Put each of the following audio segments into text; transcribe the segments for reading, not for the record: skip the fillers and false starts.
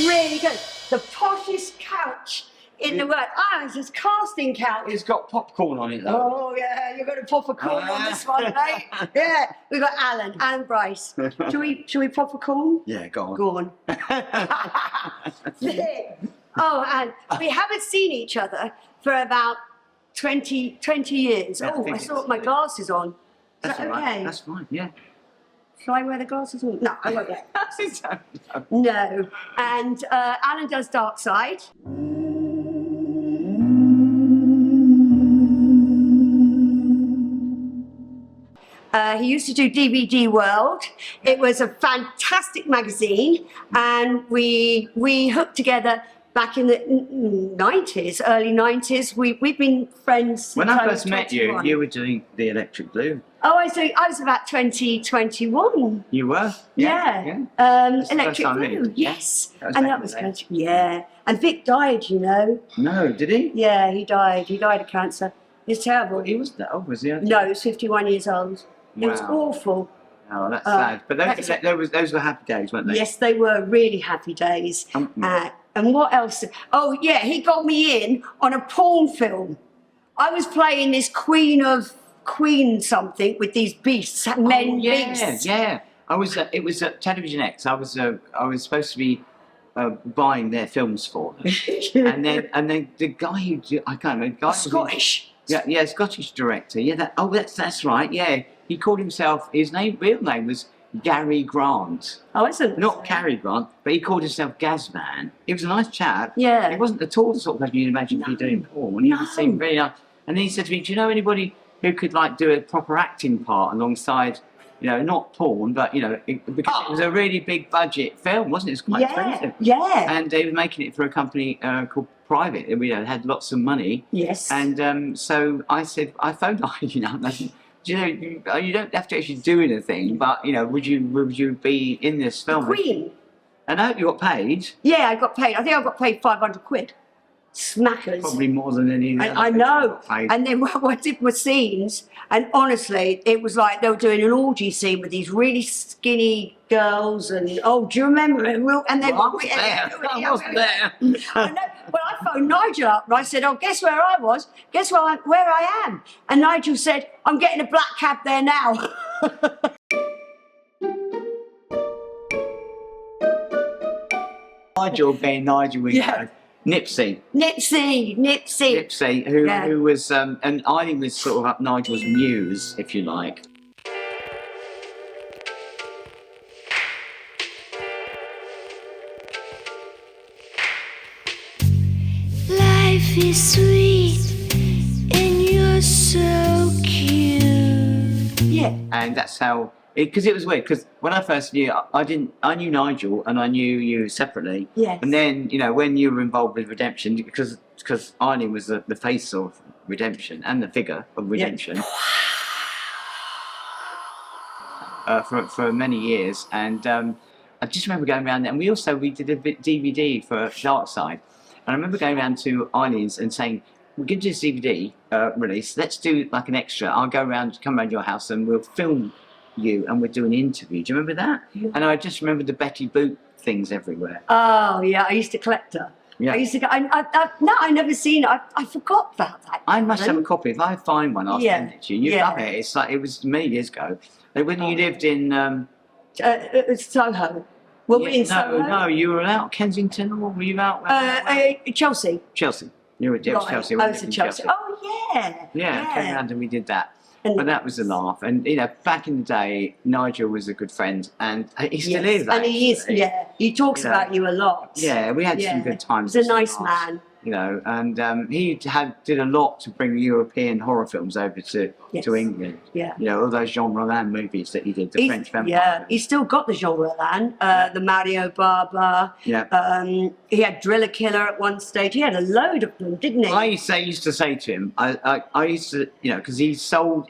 Really good. The poshest couch in the world. Oh, it's this casting couch. It's got popcorn on it though. Oh yeah, you're going to pop a corn on this one, mate. Yeah, we've got Alan Bryce. Shall we pop a corn? Yeah, go on. Go on. Oh, and we haven't seen each other for about 20 years. Yeah, oh, I still got my glasses on. Is That's that all right. okay? That's fine, yeah. Shall I wear the glasses on? No, I won't get glasses. No. And Alan does Darkside. He used to do DVD World. It was a fantastic magazine, and we hooked together back in the 90s, early 90s. We've been friends. When I first since met you, you were doing the Electric Blue. Oh, I was about 21. You were? Yeah. That's the first Electric time I Blue, met you. yes. That was And back that in was the day. good. Yeah. And Vic died, you know. No, did he? Yeah, he died. He died of cancer. It's terrible. He wasn't that old, was he? No, he was 51 years old. It was Wow. awful. Oh, that's sad. But those were happy days, weren't they? Yes, they were really happy days. Mm. And what else? Oh, yeah, he got me in on a porn film. I was playing this Queen something with these beasts, men beasts. Yeah. It was at Television X. I was supposed to be buying their films for them. and then the guy who I can't remember. The guy Scottish. Yeah, Scottish director. Yeah, that's right. Yeah, he called himself. His real name was Gary Grant. Oh, isn't Not Cary Grant, but he called himself Gazman. He was a nice chap. Yeah. He wasn't at all the sort of person you'd imagine to be doing porn. He seemed very nice. And then he said to me, "Do you know anybody who could do a proper acting part alongside, not porn, but because it was a really big budget film, wasn't it? It was quite expensive. Yeah. And they were making it for a company called Private. We had lots of money. Yes. And so I said, I phoned Eileen. You don't have to actually do anything, but would you be in this film? Queen. And I hope you got paid. Yeah, I got paid. I think I got paid 500 quid. Smackers. Probably more than any. I know. And then what I did were scenes, and honestly, it was like they were doing an orgy scene with these really skinny girls, and do you remember it? And they I wasn't there. I know. Well, I phoned Nigel up and I said, "Oh, guess where I was? Guess where I am?" And Nigel said, "I'm getting a black cab there now." Nigel being Nigel with Nipsey, who was, and Eileen was sort of up Nigel's muse, if you like. Life is sweet and you're so cute. Yeah. And that's how, because it was weird, because when I first knew, I knew Nigel and I knew you separately. Yes. And then, when you were involved with Redemption, because Eileen was the face of Redemption and the figure of Redemption. For many years. And I just remember going around there, and we did a DVD for Darkside. And I remember going around to Eileen's and saying, "We're going to do this DVD release. Let's do like an extra. I'll come around your house and we'll film you and we'll do an interview." Do you remember that? Yeah. And I just remember the Betty Boot things everywhere. Oh yeah, I used to collect her. Yeah. I used to go. I never seen it. I forgot about that. I must have a copy. If I find one, I'll send it to you. You love it. It's like it was many years ago. When you lived in Soho. Were we in Soho? No, you were out Kensington, or were you out? Chelsea. Chelsea. You were at Chelsea. I was in Chelsea. Oh yeah. Yeah, came around and we did that. But that was a laugh. And back in the day, Nigel was a good friend, and he still is. And he is. Yeah, he talks about you a lot. Yeah, we had some good times. He's a nice man. you know, and he did a lot to bring European horror films over to England. Yeah. You know, all those Jean Rollin movies that he did, the French vampire. Yeah, he's still got the Jean Rollin, the Mario Baba. Yeah. He had Driller Killer at one stage. He had a load of them, didn't he? I used to say to him, I used to, you know, because he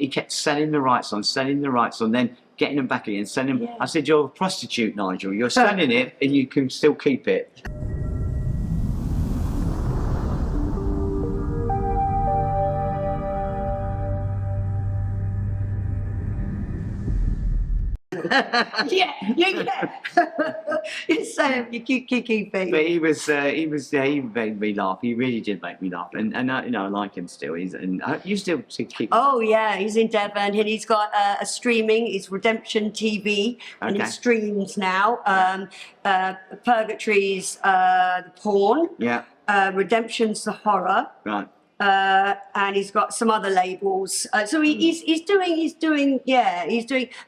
kept selling the rights on, then getting them back again, selling them. Yeah. I said, you're a prostitute, Nigel. You're selling it and you can still keep it. yeah. It's you keep But he made me laugh. He really did make me laugh, and you know, I like him still. You still keep. Oh yeah, he's in Devon, and he's got a streaming. It's Redemption TV, and he streams now. Purgatory's the porn. Yeah. Redemption's the horror. Right. And he's got some other labels. So he's doing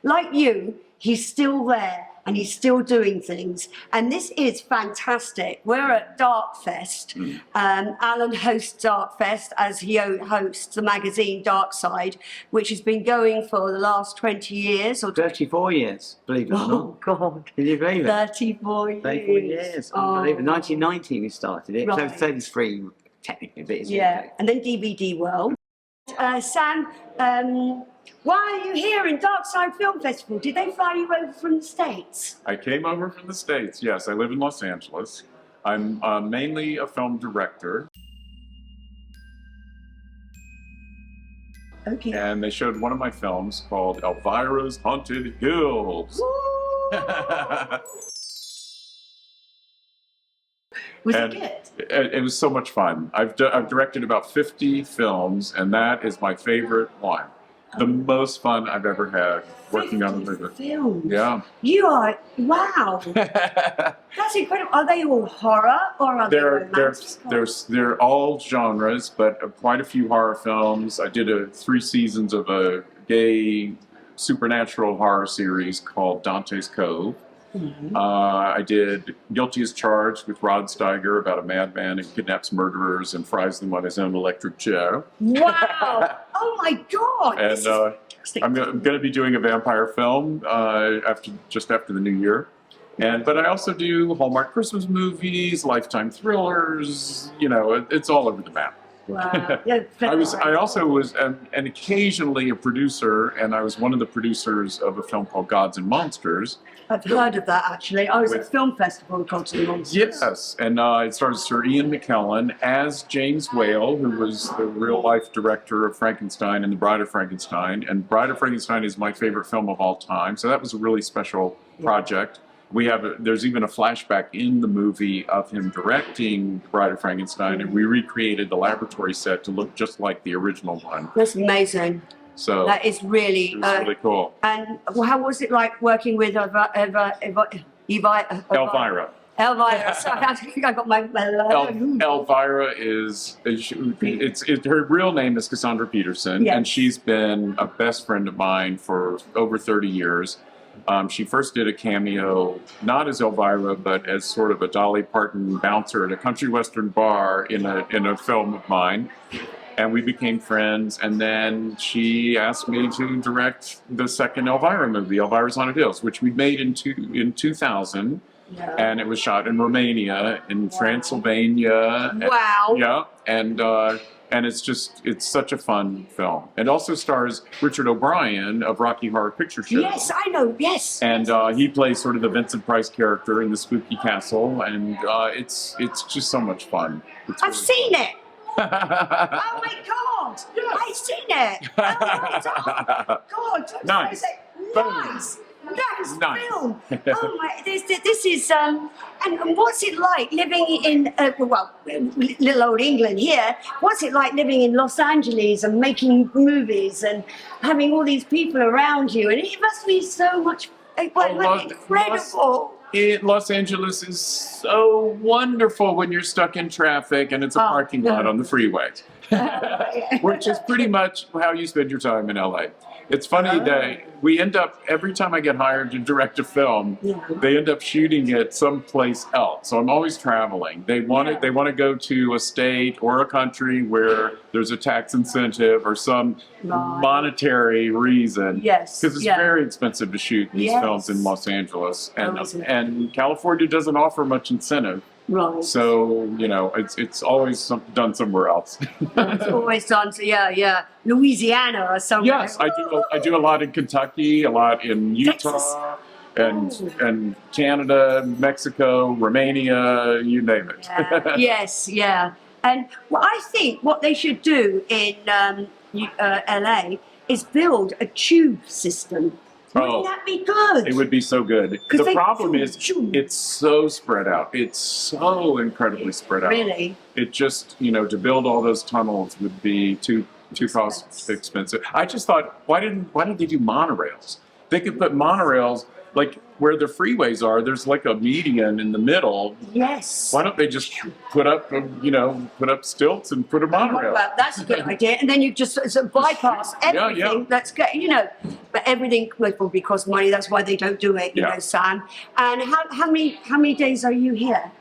like you. He's still there and he's still doing things. And this is fantastic. We're at DarkFest. Alan hosts DarkFest as he hosts the magazine Darkside, which has been going for the last 20 years or 34 years, believe it or not. Oh God! Can you believe it? 34 years. 34 years. Unbelievable. 1990 we started it. Right. So 33 technically, but it's Yeah, and then DVD World. Sam, why are you here in Darkside Film Festival? Did they fly you over from the States? I came over from the States, yes. I live in Los Angeles. I'm mainly a film director. Okay. And they showed one of my films called Elvira's Haunted Hills. Was And it good? it was so much fun. I've directed about 50 films, and that is my favorite one. The most fun I've ever had working on a 50 movie. films. Yeah. You are, wow. That's incredible. Are they all horror or are they romantic? They're all genres, but quite a few horror films. I did 3 seasons of a gay supernatural horror series called Dante's Cove. I did Guilty as Charged with Rod Steiger about a madman who kidnaps murderers and fries them on his own electric chair. Wow! Oh my God! And this is fantastic. I'm going to be doing a vampire film just after the new year. But I also do Hallmark Christmas movies, Lifetime thrillers. You know, it's all over the map. Wow. Yeah, I also was and occasionally a producer, and I was one of the producers of a film called Gods and Monsters. I've heard of that actually. I was at a film festival called Monsters. Yes, and it stars Sir Ian McKellen as James Whale, who was the real-life director of Frankenstein and The Bride of Frankenstein. And Bride of Frankenstein is my favorite film of all time, so that was a really special project. There's even a flashback in the movie of him directing Bride of Frankenstein, and we recreated the laboratory set to look just like the original one. That's amazing. So that is really, it was really cool. And how was it like working with Elvira? Elvira. Sorry, I think I got my. Elvira her real name is Cassandra Peterson, and she's been a best friend of mine for over 30 years. She first did a cameo, not as Elvira, but as sort of a Dolly Parton bouncer at a country western bar in a film of mine. And we became friends, and then she asked me to direct the second Elvira movie, Elvira's Haunted Hills, which we made in 2000. Yeah. And it was shot in Romania, in Transylvania. Wow. And it's such a fun film. It also stars Richard O'Brien of Rocky Horror Picture Show. Yes, I know, yes. And he plays sort of the Vincent Price character in the Spooky Castle, and it's just so much fun. I've seen it. Oh my God! Yes. I've seen it. Oh my God! Nice. Nice film. Oh my! This is and what's it like living in little old England here? What's it like living in Los Angeles and making movies and having all these people around you? And it must be so much incredible. Los Angeles is so wonderful when you're stuck in traffic and it's a parking lot on the freeway, which is pretty much how you spend your time in LA. It's funny that we end up, every time I get hired to direct a film, they end up shooting it someplace else. So I'm always traveling. They want to go to a state or a country where there's a tax incentive or some monetary reason. Yes. Because it's very expensive to shoot these films in Los Angeles. And California doesn't offer much incentive. Right. So, it's always done somewhere else. It's always done, Louisiana or somewhere. Yes, I do a lot in Kentucky, a lot in Utah, and Canada, Mexico, Romania, you name it. Yes. And I think what they should do in LA is build a tube system. Wouldn't that be good? It would be so good. The problem is it's so spread out. It's so incredibly spread out. Really? It just, to build all those tunnels would be too cost expensive. I just thought, why didn't they do monorails? They could put monorails like where the freeways are. There's like a median in the middle. Yes. Why don't they just put up stilts and put a monorail? Well, that's a good idea. And then you just sort of bypass everything. That's good, But everything will probably cost money. That's why they don't do it, Sam. And how many days are you here?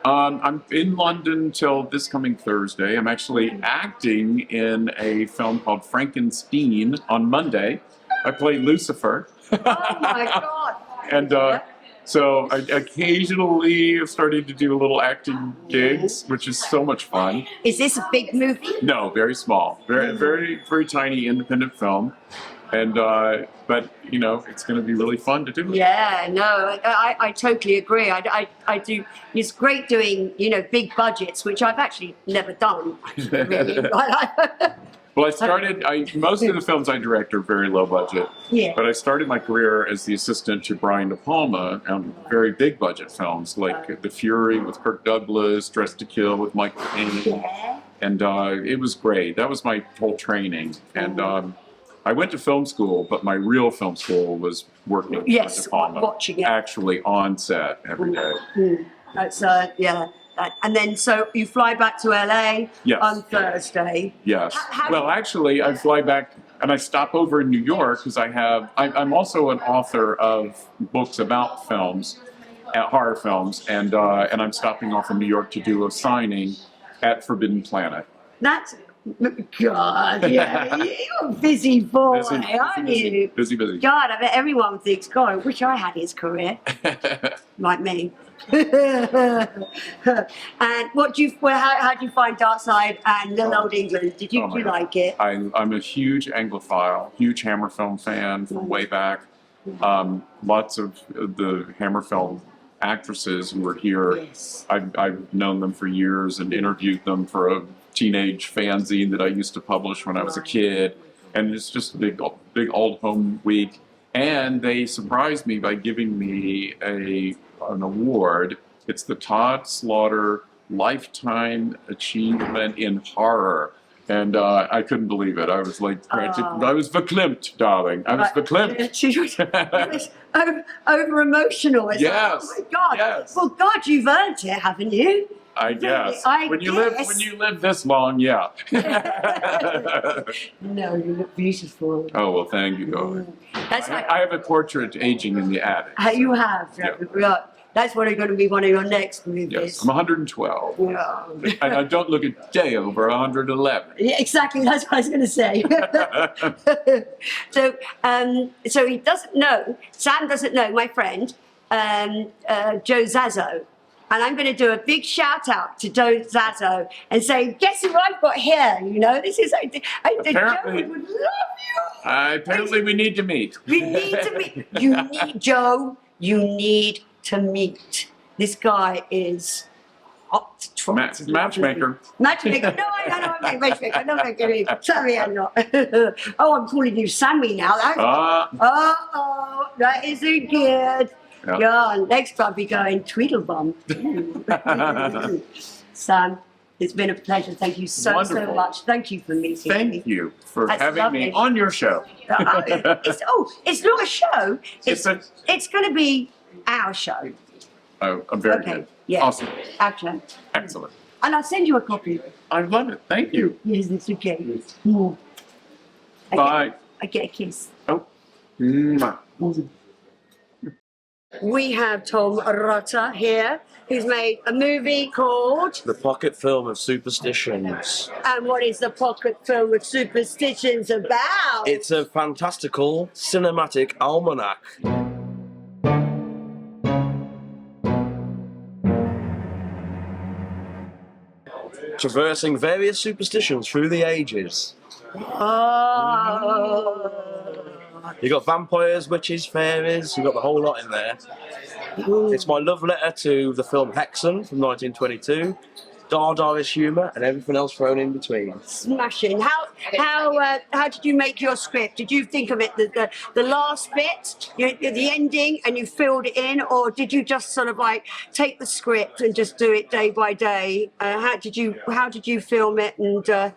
I'm in London till this coming Thursday. I'm actually acting in a film called Frankenstein on Monday. I play Lucifer. Oh my God! And so I occasionally have started to do little acting gigs, which is so much fun. Is this a big movie? No, very small, very tiny independent film. And but it's going to be really fun to do. Yeah, no, I totally agree. I do. It's great doing big budgets, which I've actually never done. Really. Well, most of the films I direct are very low budget. Yeah. But I started my career as the assistant to Brian De Palma on very big budget films like The Fury with Kirk Douglas, Dressed to Kill with Michael Caine. Yeah. And it was great. That was my whole training. And I went to film school, but my real film school was working with De Palma. Watching it. Actually on set every day. That's and then so you fly back to LA on Thursday. Yes. Actually, I fly back and I stop over in New York because I'm also an author of books about films, horror films, and I'm stopping off in New York to do a signing at Forbidden Planet. That's God, you're a busy boy, aren't you? Busy. God, I bet everyone thinks, God, I wish I had his career, like me. And how do you find Darkside and Little Old England? Did you like it? I'm a huge Anglophile, huge Hammer film fan from way back. Lots of the Hammer film actresses who were here. Yes. I've known them for years and interviewed them for a teenage fanzine that I used to publish when I was a kid, and it's just a big old home week. And they surprised me by giving me an award. It's the Todd Slaughter Lifetime Achievement in Horror. And I couldn't believe it. I was like, I was verklempt, darling. I was verklempt. She was over emotional. Yes. Oh my God. Yes. Well, God, you've earned it, haven't you? I guess. When you live this long, yeah. No, you look beautiful. Oh well, thank you, darling. I have a portrait aging in the attic. You have. Yeah. That's going to be one of your next movies. Yes, I'm 112. Yeah. And I don't look a day over 111. Yeah, exactly. That's what I was going to say. So he doesn't know. Sam doesn't know. My friend, Joe Zazzo. And I'm going to do a big shout out to Joe Zazzo and say, guess who I've got here? This is apparently, Joe would love you. Apparently, we need to meet. We need to meet. You need Joe. You need to meet. This guy is hot. Matchmaker. Matchmaker. No, I'm not matchmaker. I'm not making. Sorry, I'm not. Oh, I'm calling you Sammy now. That isn't good. Yeah. Yeah, next time we go in Tweedledum. Sam, it's been a pleasure. Thank you so much. Thank you for meeting me. Thank you for having me on your show. It's not a show. It's going to be our show. Oh, I'm very good. Yeah. Awesome. Excellent. Excellent. And I'll send you a copy. I love it. Thank you. Yes, it's okay. Bye. I get a kiss. Oh. Mwah. We have Tom Rutter here, who's made a movie called... The Pocket Film of Superstitions. And what is the pocket film of superstitions about? It's a fantastical cinematic almanac. Traversing various superstitions through the ages. Oh. You got vampires, witches, fairies, you got the whole lot in there. It's my love letter to the film Hexen from 1922. Dardarish humour and everything else thrown in between. Smashing. How did you make your script? Did you think of it the last bit, the ending, and you filled it in, or did you just sort of like take the script and just do it day by day? How did you film it? And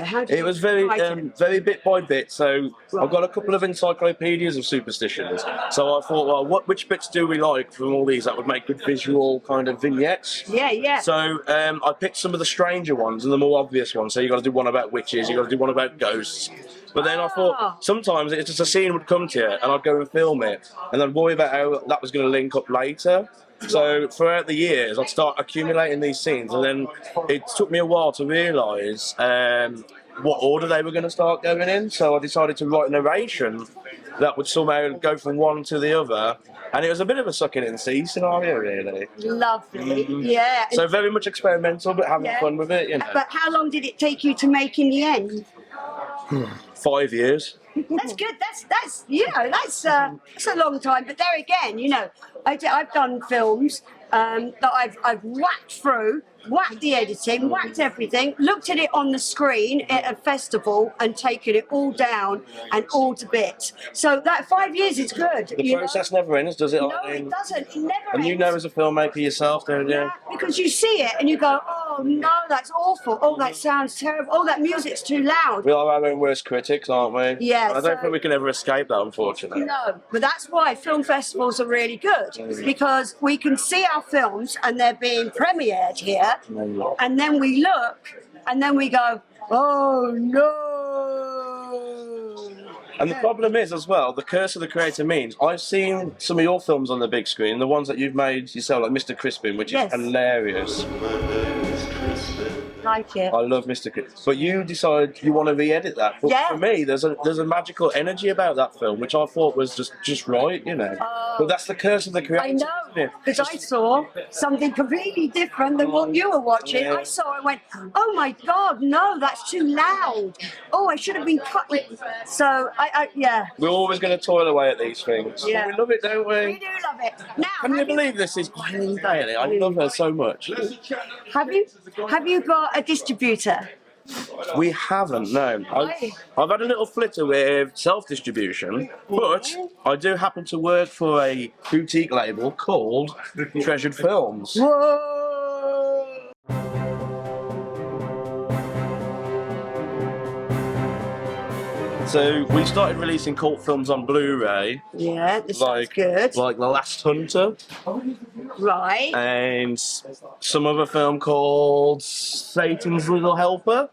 how did it was very bit by bit. So I've got a couple of encyclopedias of superstitions. So I thought, well, which bits do we like from all these that would make good visual kind of vignettes? Yeah. So I picked some of the stranger ones and the more obvious ones. So you got to do one about witches, you got to do one about ghosts. But then I thought sometimes it's just a scene would come to you and I'd go and film it and I'd worry about how that was going to link up later. So throughout the years, I'd start accumulating these scenes, and then it took me a while to realise what order they were going to start going in. So I decided to write a narration that would somehow go from one to the other, and it was a bit of a suck it and see scenario, really. Lovely, yeah. So very much experimental, but having fun with it, you know. But how long did it take you to make in the end? 5 years. That's good. That's a long time. But there again, I've done films that I've whacked through, whacked the editing, whacked everything, looked at it on the screen at a festival and taken it all down and all to bits. So that 5 years is good. The process never ends, does it? No, it doesn't. It never ends. And you know as a filmmaker yourself, don't you? Yeah, because you see it and you go, oh no, that's awful. Oh, that sounds terrible. Oh, that music's too loud. We are our own worst critics, aren't we? Yeah. And I don't think we can ever escape that, unfortunately. No, but that's why film festivals are really good, because we can see our films and they're being premiered here, and then we look and then we go, oh no. And the problem is, as well, the curse of the creator means I've seen some of your films on the big screen, the ones that you've made yourself, like Mr. Crispin, which is hilarious. Like it. I love Mr. Crispin. But you decide you want to re-edit that. But for me, there's a magical energy about that film, which I thought was just right, you know. But that's the curse of the creator. I know, because I saw something completely different than what you were watching. Yeah. I saw it and went, oh my God, no, that's too loud. Oh, I should have been cut with. So, We're always going to toil away at these things. Yeah. We love it, don't we? We do love it. Now, Can you believe this is Eileen Daly? I love her so much. Have you got a distributor? We haven't, no. I've had a little flitter with self-distribution, but I do happen to work for a boutique label called Treasured Films. Whoa! So we started releasing cult films on Blu-ray. Yeah, this sounds good. Like The Last Hunter. Right. And some other film called Satan's Little Helper.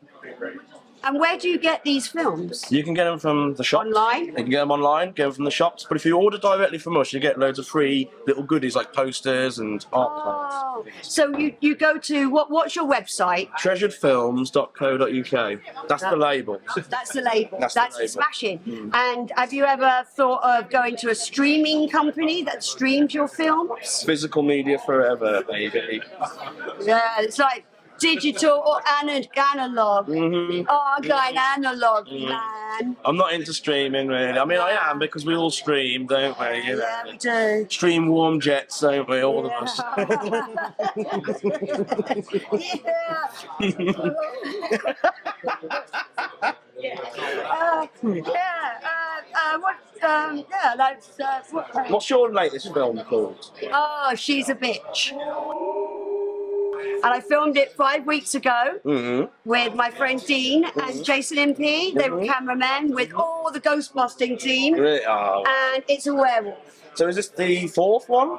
And where do you get these films? You can get them from the shops. Online? You can get them online, get them from the shops. But if you order directly from us, you get loads of free little goodies like posters and art plans. Oh, so you go to, what's your website? treasuredfilms.co.uk. That's the label. That's the label. That's That's the label. smashing. And have you ever thought of going to a streaming company that streams your films? Physical media forever, baby. Yeah, it's like digital or analog. Mm-hmm. Oh, I'm going analog, man. I'm not into streaming, really. I mean, I am, because we all stream, don't we? You know? Yeah, we do. Stream warm jets, don't we? All of us. What's your latest film called? Oh, She's a Bitch. And I filmed it 5 weeks ago with my friend Dean and Jason MP. They were cameramen with all the ghost busting team. Really? Oh. And it's a werewolf. So is this the fourth one?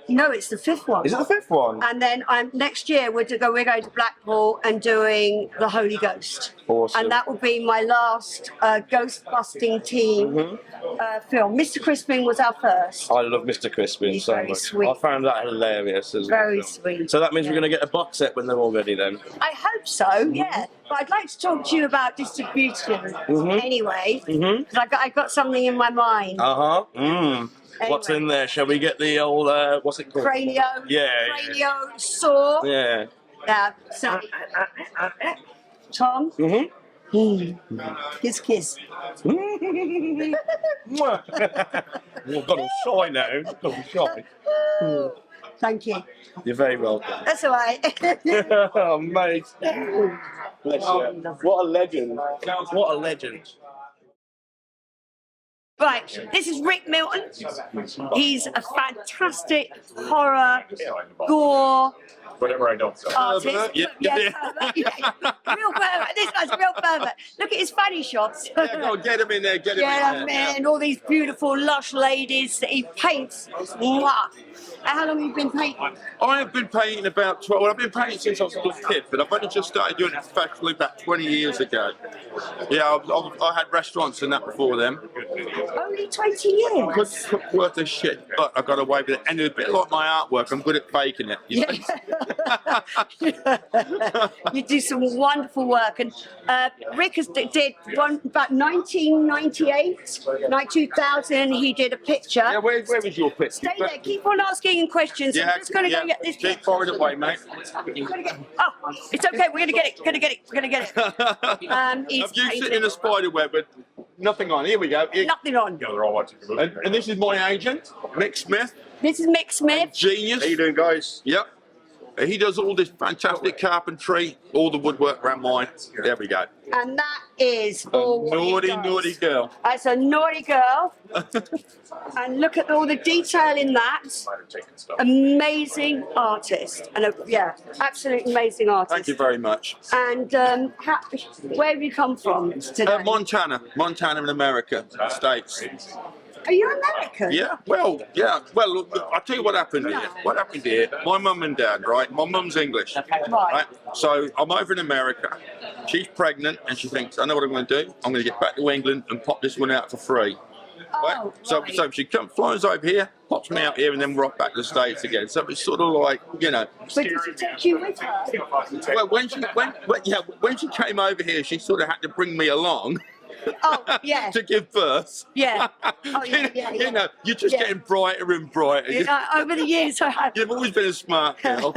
No, it's the 5th one. Is it the 5th one? And then next year we're going to Blackpool and doing the Holy Ghost. Awesome. And that will be my last ghost busting team film. Mr. Crispin was our first. I love Mr. Crispin He's so very much. sweet. I found that hilarious as well. Very sweet. So that means we're going to get a box set when they're all ready then. I hope so, yeah. But I'd like to talk to you about distribution anyway. Because I got something in my mind. What's in there? Shall we get the old, what's it called? Cranio. Yeah. Cranio saw. Yeah. Yeah. So, Tom. Kiss, kiss. I've got all shy now. Got all shy. Thank you. You're very welcome. That's all right. Oh, mate. Bless you. What a legend. What a legend. Right, this is Rick Milton. He's a fantastic horror, gore Whatever I don't say. artist. Yeah. Pervert, yeah. Real pervert. This guy's a real pervert. Look at his fanny shots. Yeah, go on, get him in there, get him in Yeah, there. man, all these beautiful, lush ladies that he paints. Mwah. How long have you been painting? I have been painting about 12. Well, I've been painting since I was a little kid, but I've only just started doing it professionally about 20 years ago. Yeah, I had restaurants and that before them. Only 20 years. Couldn't cook worth a shit, but I got away with it. And a bit like my artwork, I'm good at faking it. You know? You do some wonderful work, and Rick did one about 1998, 2000. He did a picture. Yeah, where was your picture? Stay there. Keep on asking questions. Yeah, I'm just going to go get this. Keep firing away, mate. Oh, it's okay. We're going to get it. We're going to get it. Have you sitting in a spider web with nothing on? Here we go. Nothing on. Yeah, they're all watching the movie. And this is my agent, Mick Smith. This is Mick Smith. Genius. How you doing, guys? Yep. He does all this fantastic carpentry, all the woodwork around mine. There we go. And that is all what he Naughty, does. naughty girl. That's a naughty girl. And look at all the detail in that. Amazing artist. And absolutely amazing artist. Thank you very much. And where have you come from today? Montana in America, States. Are you American? Yeah, well, look, I'll tell you what happened here. What happened here, my mum and dad, right? My mum's English, right? So I'm over in America. She's pregnant and she thinks, I know what I'm going to do. I'm going to get back to England and pop this one out for free. Right? Oh, So right. she flies over here, pops me out here, and then we're off back to the States again. So it's sort of like, you know. But did she take you with her? Well, when she came over here, she sort of had to bring me along. Oh, yeah. To give birth. Yeah. Oh, yeah. You know, you're just Yeah. getting brighter and brighter. Over the years, I have. You've always been a smart girl.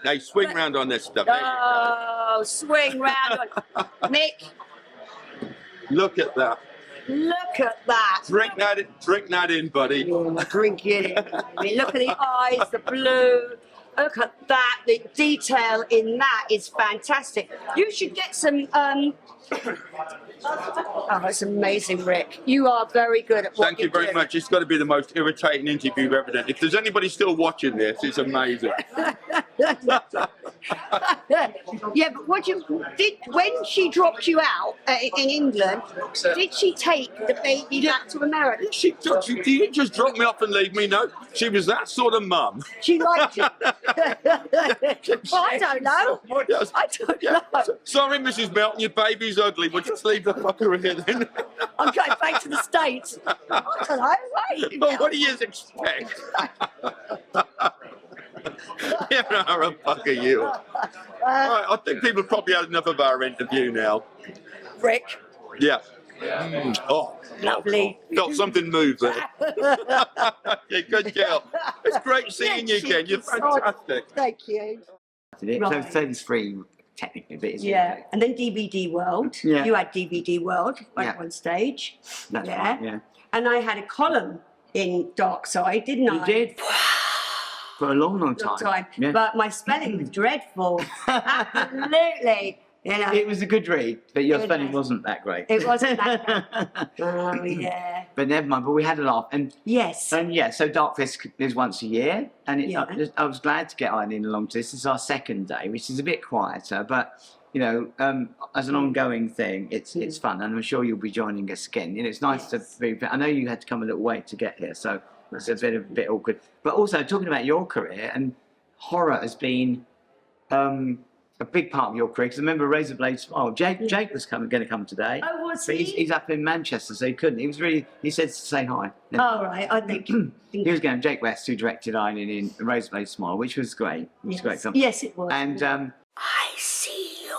Hey, swing round on this stuff. There you go. Oh, swing round. Nick, Look at that. look at that. Drink that in, buddy. Drink it. I mean, look at the eyes, the blue. Look at that. The detail in that is fantastic. You should get some. Oh, it's amazing, Rick. You are very good at what Thank you very do. much. It's got to be the most irritating interview you've ever done. If there's anybody still watching this, it's amazing. Yeah, but when she dropped you out in England, did she take the baby back to America? She didn't just drop me off and leave me. No, she was that sort of mum. She liked you. Well, I don't know. Yes. I don't Yeah. know. Sorry, Mrs. Melton, your baby's ugly. We'll just leave the fucker here then. I'm going back to the States. I don't know. Wait. But what do you expect? You're a fucker, you. All right, I think people probably had enough of our interview now. Rick, Yeah. Oh, lovely. felt something move there. Yeah, good girl. It's great seeing you again. You're fantastic. Thank you. So Right. 33 technically, but it's Yeah, and then DVD World. Yeah. You had DVD World at Yeah. one stage. That's Yeah. right, yeah. And I had a column in Darkside, didn't I? You did. For a long, long time. Long time. Yeah. But my spelling was dreadful. Absolutely. You know, It was a good read, but your It spelling was. wasn't that great. it wasn't that. Oh, yeah. But never mind, but we had a laugh. And Yes. yeah, so DarkFest is once a year, and Yeah. I was glad to get Eileen along to this. This is our second day, which is a bit quieter, but you know, as an ongoing thing, it's fun, and I'm sure you'll be joining us again. You know, it's nice to be. I know you had to come a little way to get here, so It's a bit awkward. But also talking about your career, and horror has been a big part of your career. Because I remember Razor Blade Smile. Jake was going to come today. Oh, was but he? He's up in Manchester, so he couldn't. He was really. He said to say hi. Oh, right. I think. He was going. Jake West, who directed Eileen in Razor Blade Smile, which was great. It was great film. Yes, it was. And I see you.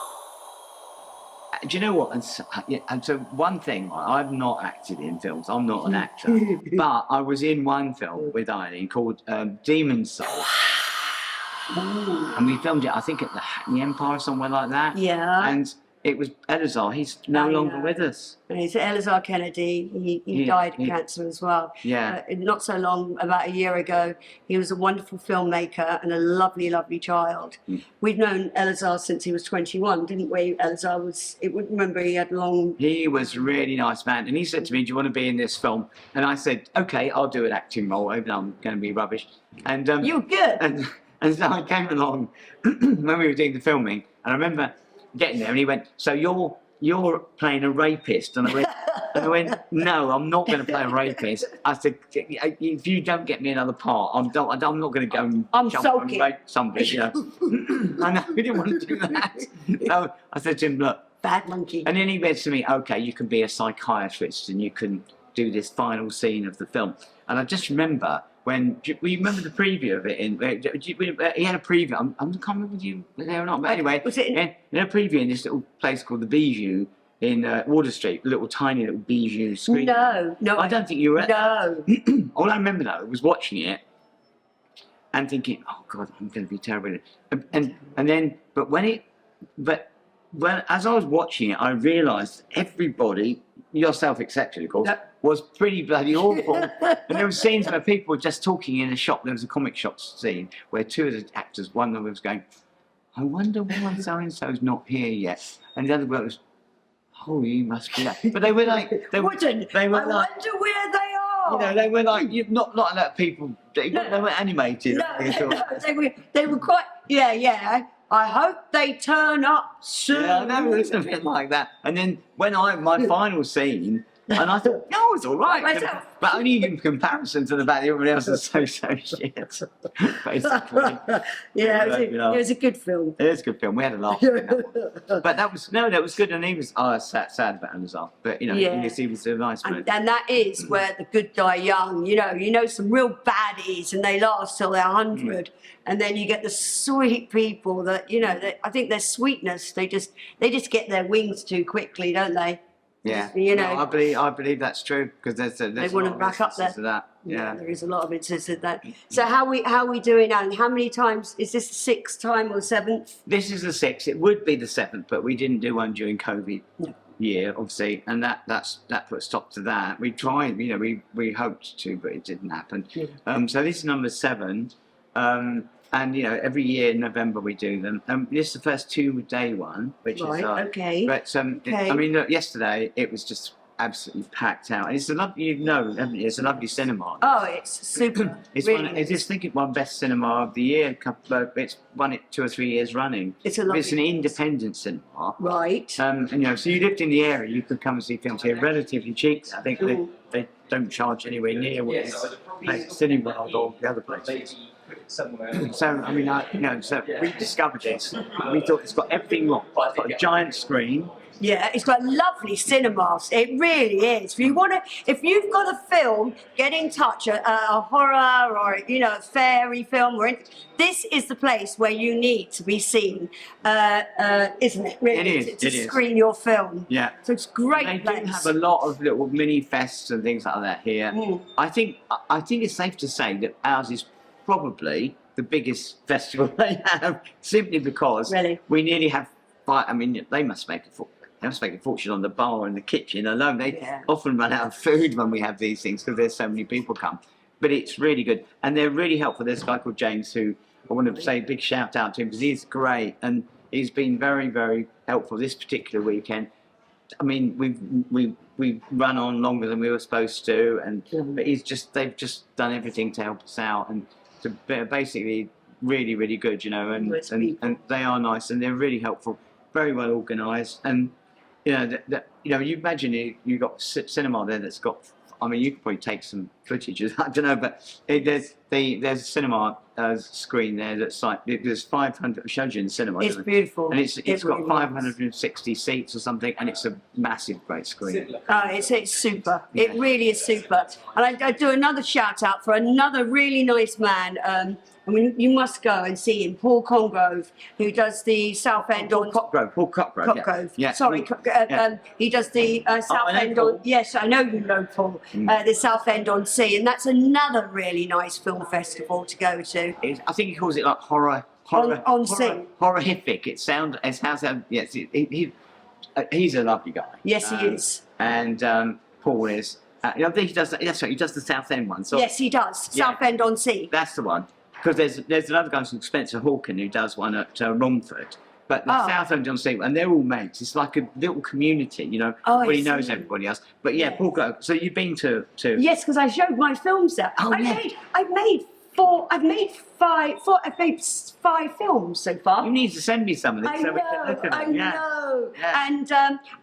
do you know what? And so one thing, I've not acted in films. I'm not an actor, but I was in one film with Eileen called Demon Soul. And we filmed it, I think, at the Hackney Empire, somewhere like that. Yeah. And it was Elazar. He's no longer with us. And it's Elazar Kennedy. He died of cancer as well. Yeah. Not so long, about a year ago. He was a wonderful filmmaker and a lovely, lovely child. We've known Elazar since he was 21, didn't we? Elazar was, remember he had long... He was a really nice man. And he said to me, do you want to be in this film? And I said, okay, I'll do an acting role, even though I'm going to be rubbish. And You're good. And so I came along when we were doing the filming, and I remember getting there, and he went, "So you're playing a rapist?" And I went, "No, I'm not going to play a rapist." I said, "If you don't get me another part, I'm not going to go and jump and rape somebody." You know? I know we didn't want to do that. So I said to him, "Look, bad monkey." And then he said to me, "Okay, you can be a psychiatrist, and you can do this final scene of the film." And I just remember. When we remember the preview of it, he had a preview. I can't remember if you were there or not, but anyway, was it in a preview in this little place called the Bijou in Water Street, a little tiny little Bijou screen. No, I don't think you were. No. All I remember though was watching it and thinking, "Oh God, I'm going to be terrible." And then, but as I was watching it, I realised everybody, yourself accepted, of course. Yep. Was pretty bloody awful. And there were scenes where people were just talking in a shop. There was a comic shop scene where two of the actors, one of them was going, "I wonder why so-and-so's not here yet." And the other one was, "Oh, you must be that." But they were like... I wonder where they are. You know, they were like, not like people, they weren't animated. No, they were quite... Yeah. I hope they turn up soon. Yeah, I know, it was a bit like that. And then when my final scene... And I thought, no, it's all right. But only in comparison to the fact that everybody else is so shit. Basically. Yeah, it was a good film. It is a good film. We had a laugh. But that was good. And he was sad about Elazar. But, you know, he was a nice man. And that is where the good die young. You know some real baddies and they last till they're 100. And then you get the sweet people that, you know, I think their sweetness, they just get their wings too quickly, don't they? Yeah, you know, I believe that's true because there's they want to back up there. That. Yeah, there is a lot of instances of that. So how are we doing, Alan? How many times is this the 6th time or 7th? This is the 6th. It would be the 7th, but we didn't do one during COVID year, obviously, and that put a stop to that. We tried, you know, we hoped to, but it didn't happen. Yeah. So this is number 7. And, you know, every year in November we do them. This is the first 2-day one, which is... okay. But, I mean, look, yesterday it was just absolutely packed out. And it's a lovely, haven't you? It's a lovely cinema. Oh, it's super. It's really I just think it's one best cinema of the year. It's won it 2 or 3 years running. It's an independent cinema. Right. And, you know, so you lived in the area, you could come and see films here relatively cheap. I think they don't charge anywhere near what Cineworld or the other places. So I mean, so we discovered this. We thought it's got everything wrong. It's got a giant screen. Yeah, it's got lovely cinemas. It really is. If you've got a film, get in touch. A horror or a fairy film, this is the place where you need to be seen, isn't it? Really, it is. To screen your film. Yeah. So it's a great. They place. do have a lot of little mini fests and things like that here. I think it's safe to say that ours is probably the biggest festival they have, simply because we nearly have. I mean, they must make a fortune on the bar and the kitchen alone. They often run out of food when we have these things because there's so many people come. But it's really good, and they're really helpful. There's a guy called James who I want to say a big shout out to him because he's great and he's been very, very helpful this particular weekend. I mean, we've run on longer than we were supposed to, but they've just done everything to help us out and. Basically really, really good, and they are nice and they're really helpful, very well organised, and you imagine you got cinema there that's got I mean, you could probably take some footage. I don't know, but there's a cinema screen there that's like there's 500. It shows you in the cinema. It's beautiful. And it's got really 560 seats or something, and it's a massive, great screen. It's super. Yeah. It really is super. And I do another shout out for another really nice man. I mean, you must go and see him, Paul Congrove, who does the South End on Paul Copgrove. Copgrove. Yeah. Sorry, he does the South I know End Paul. on. Yes, I know you know Paul. The South End on Sea, and that's another really nice film festival to go to. I think he calls it like On sea. horrific. It sounds. Yes, he's a lovely guy. Yes, he is. And Paul is. I think he does. That's right. He does the South End one. So Yes, he does. Yeah. South End on Sea. that's the one. Because there's another guy called Spencer Hawken who does one at Romford. But the South End on Sea, and they're all mates. It's like a little community, everybody knows everybody else. But yeah, Paul Copgrove. So you've been to Yes, because I showed my films there. Oh, yeah. I've made five films so far. You need to send me some of this. I so we can look at know, I them. Yeah. know. Yeah. And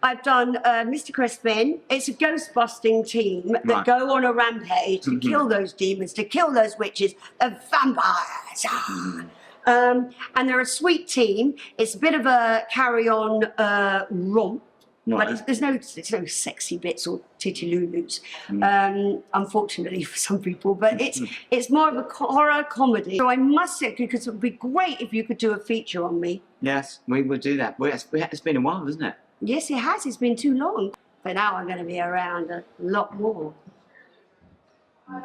I've done Mr. Crispin. It's a ghost-busting team that Right. go on a rampage to kill those demons, to kill those witches, the vampires. And they're a sweet team. It's a bit of a carry-on romp. Right. But there's no sexy bits or titty-loo-loos, unfortunately for some people. But it's more of a horror comedy. So I must say, because it would be great if you could do a feature on me. Yes, we will do that. Well, it's been a while, hasn't it? Yes, it has. It's been too long. But now I'm going to be around a lot more.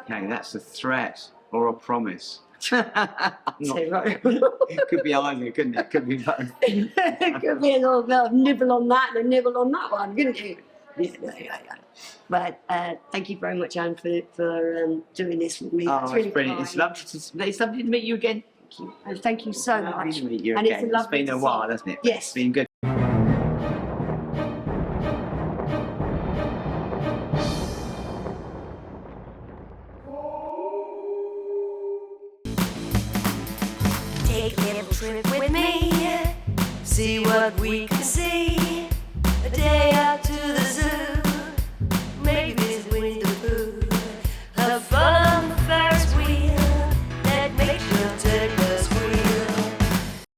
Okay, that's a threat or a promise. So, right. It could be either, couldn't it? Could be both. It could be a little bit of nibble on that and a nibble on that one, couldn't you? Yeah. But thank you very much, Anne, for doing this with me. Oh, It's really it's brilliant. It's lovely to meet you again. Thank you. And thank you so Lovely much. to meet you And again. it's lovely been a to while, see. hasn't it? Yes. It's been good. Take a little trip with me, see what we can see. A day